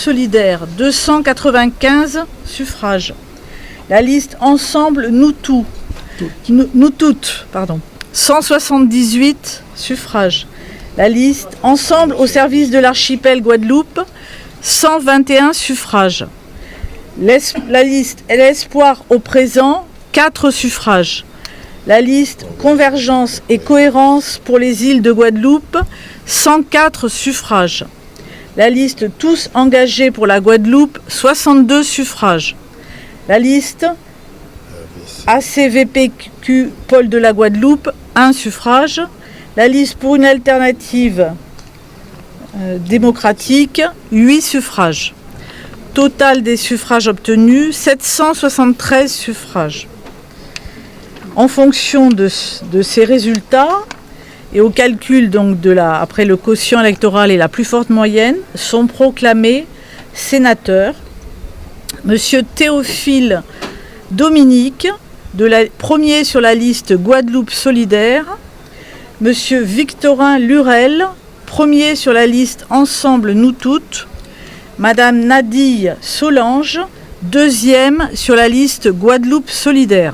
solidaire, 295 suffrages. La liste Ensemble Nous Toutes, 178 suffrages. La liste Ensemble au service de l'archipel Guadeloupe, 121 suffrages. La liste L'Espoir au présent, 4 suffrages. La liste Convergence et cohérence pour les îles de Guadeloupe, 104 suffrages. La liste Tous engagés pour la Guadeloupe, 62 suffrages. La liste ACVPQ Pôle de la Guadeloupe, 1 suffrage. La liste pour une alternative démocratique, 8 suffrages. Total des suffrages obtenus, 773 suffrages. En fonction de ces résultats et au calcul donc après le quotient électoral et la plus forte moyenne, sont proclamés sénateurs Monsieur Théophile Dominique, premier sur la liste Guadeloupe solidaire, Monsieur Victorin Lurel, premier sur la liste Ensemble Nous Toutes, Madame Nadille Solange, deuxième sur la liste Guadeloupe solidaire.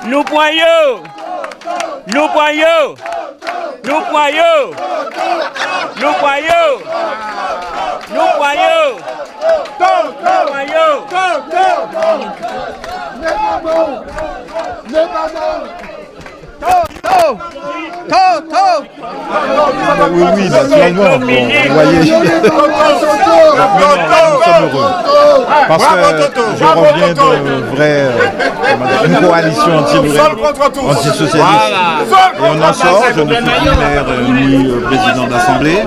Nous poyons, nous poyons, nous poyons, nous poyons, nous poyons, Oui, naturellement, vous voyez, nous sommes heureux, parce que je reviens d'une coalition anti-socialiste, et on en sort. Je ne suis ni maire ni président d'assemblée.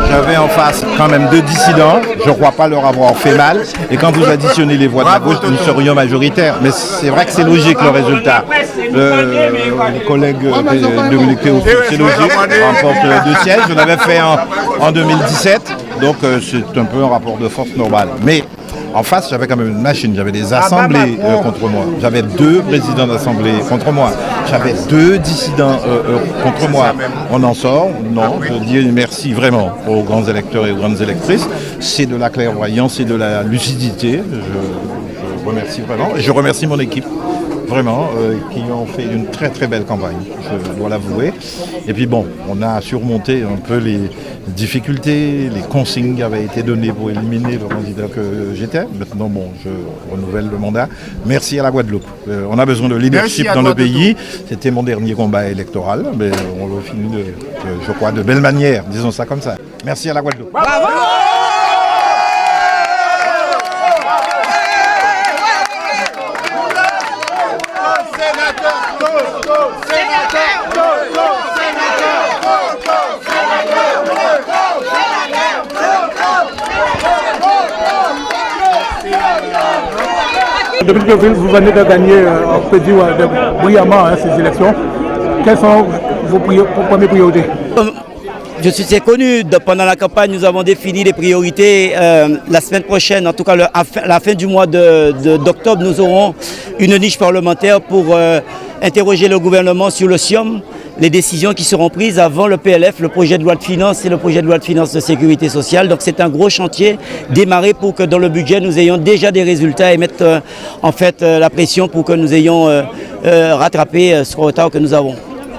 J'avais en face quand même 2 dissidents, je ne crois pas leur avoir fait mal, et quand vous additionnez les voix de la gauche, nous serions majoritaires, mais c'est vrai que c'est logique le résultat. Les collègues de Théophile, c'est logique, remporte 2 sièges. Je l'avais fait en 2017, donc c'est un peu un rapport de force normal. Mais en face, j'avais quand même une machine, j'avais des assemblées contre moi. J'avais 2 présidents d'assemblée contre moi. J'avais 2 dissidents contre moi. On en sort? Non, je dis merci vraiment aux grands électeurs et aux grandes électrices. C'est de la clairvoyance, c'est de la lucidité. Je remercie vraiment. Et je remercie mon équipe. Vraiment, qui ont fait une très très belle campagne, je dois l'avouer. Et puis bon, on a surmonté un peu les difficultés, les consignes qui avaient été données pour éliminer le candidat que j'étais. Maintenant, bon, je renouvelle le mandat. Merci à la Guadeloupe. On a besoin de leadership dans le pays. C'était mon dernier combat électoral, mais on le finit, je crois, de belle manière, disons ça comme ça. Merci à la Guadeloupe. Bravo! Depuis que vous venez de gagner, on peut dire, brillamment ces élections, quelles sont vos premières priorités? Je suis très connu. Pendant la campagne, nous avons défini les priorités. La semaine prochaine, en tout cas à la fin du mois d'octobre, nous aurons une niche parlementaire pour interroger le gouvernement sur le SIOM, les décisions qui seront prises avant le PLF, le projet de loi de finances et le projet de loi de finances de sécurité sociale. Donc c'est un gros chantier démarré pour que dans le budget, nous ayons déjà des résultats et mettre en fait la pression pour que nous ayons rattrapé ce retard que nous avons.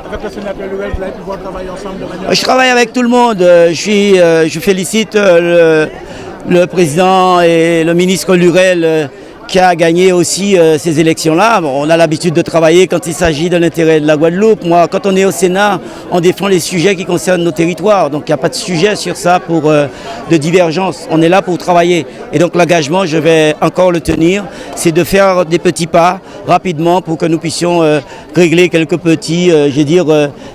Avec le sénateur Lurel, vous allez pouvoir travailler ensemble de manière... Je travaille avec tout le monde. Je félicite le président et le ministre Lurel qui a gagné aussi ces élections-là. Bon, on a l'habitude de travailler quand il s'agit de l'intérêt de la Guadeloupe. Moi, quand on est au Sénat, on défend les sujets qui concernent nos territoires. Donc il n'y a pas de sujet sur ça de divergence. On est là pour travailler. Et donc l'engagement, je vais encore le tenir, c'est de faire des petits pas rapidement pour que nous puissions régler quelques petits,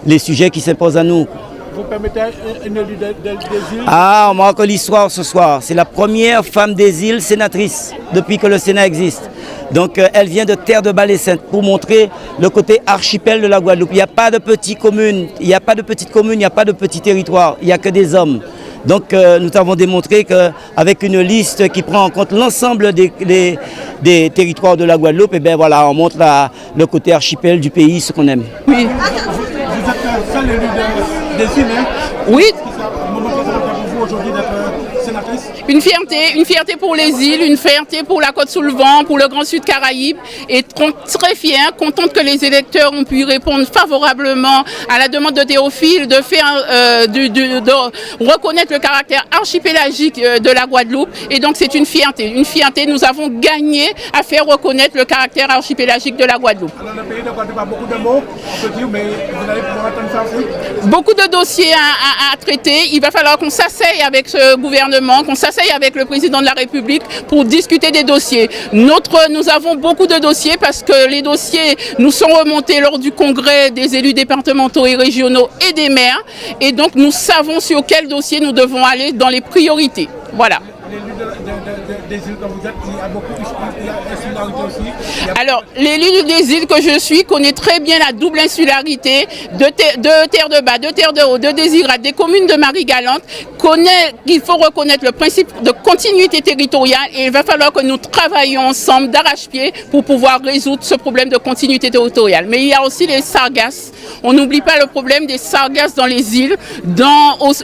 les sujets qui s'imposent à nous. Vous permettez une élue des îles? Ah, on marque l'histoire ce soir. C'est la première femme des îles sénatrice depuis que le Sénat existe. Donc elle vient de Terre de Baie-Sainte pour montrer le côté archipel de la Guadeloupe. Il n'y a pas de petites communes, il n'y a pas de petites communes, il n'y a pas de petits territoires, il n'y a que des hommes. Donc nous avons démontré qu'avec une liste qui prend en compte l'ensemble des territoires de la Guadeloupe, et bien voilà, on montre le côté archipel du pays, ce qu'on aime. Oui. Vous êtes seul élu des îles, hein? Oui. Un moment très important pour vous aujourd'hui d'être sénatrice. Une fierté pour les îles, une fierté pour la Côte-sous-le-Vent, pour le Grand Sud Caraïbes, et très fière, contente que les électeurs ont pu répondre favorablement à la demande de Théophile de reconnaître le caractère archipélagique de la Guadeloupe, et donc c'est une fierté, nous avons gagné à faire reconnaître le caractère archipélagique de la Guadeloupe. Alors le pays de Guadeloupe a beaucoup de mots, on peut dire, mais vous allez pouvoir attendre ça aussi? Beaucoup de dossiers à traiter, il va falloir qu'on s'asseye avec ce gouvernement, qu'on s'asseye avec le président de la République pour discuter des dossiers. Nous avons beaucoup de dossiers parce que les dossiers nous sont remontés lors du congrès des élus départementaux et régionaux et des maires, et donc nous savons sur quel dossier nous devons aller dans les priorités. Voilà. L'élu des îles que vous êtes, il y a beaucoup d'insularité aussi. Alors, l'élu des îles que je suis connaît très bien la double insularité de Terre de Bas, de Terre de Haut, de Désirade, des communes de Marie-Galante, connaît qu'il faut reconnaître le principe de continuité territoriale, et il va falloir que nous travaillions ensemble d'arrache-pied pour pouvoir résoudre ce problème de continuité territoriale. Mais il y a aussi les sargasses. On n'oublie pas le problème des sargasses dans les îles,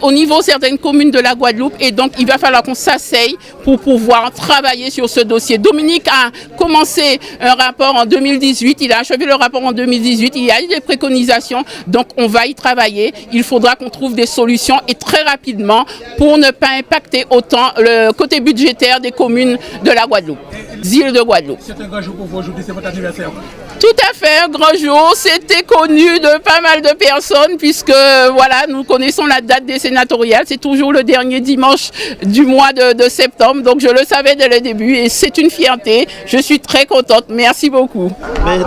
au niveau de certaines communes de la Guadeloupe, et donc il va falloir qu'on s'asseye pour pouvoir travailler sur ce dossier. Dominique a commencé un rapport en 2018, il a achevé le rapport en 2018, il y a eu des préconisations, donc on va y travailler. Il faudra qu'on trouve des solutions, et très rapidement, pour ne pas impacter autant le côté budgétaire des communes de la Guadeloupe, des îles de Guadeloupe. C'est un grand jour pour vous aujourd'hui, c'est votre anniversaire. Tout à fait, un grand jour, c'était connu de pas mal de personnes, puisque voilà, nous connaissons la date des sénatoriales, c'est toujours le dernier dimanche du mois de septembre, donc je le savais dès le début, et c'est une fierté, je suis très contente, merci beaucoup.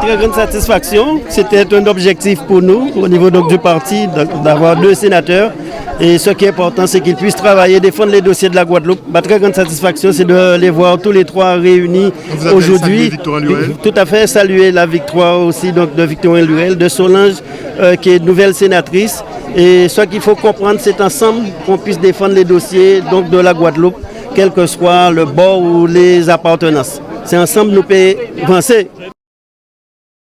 Très grande satisfaction, c'était un objectif pour nous, au niveau donc, du parti, d'avoir 2 sénateurs, et ce qui est important, c'est qu'ils puissent travailler, défendre les dossiers de la Guadeloupe. Ma très grande satisfaction, c'est de les voir tous les 3 réunis aujourd'hui. Tout à fait, saluer la victoire aussi donc, de Victorine Lurel, de Solange, qui est nouvelle sénatrice. Et ce qu'il faut comprendre, c'est ensemble qu'on puisse défendre les dossiers donc, de la Guadeloupe, quel que soit le bord ou les appartenances. C'est ensemble nous pouvons avancer.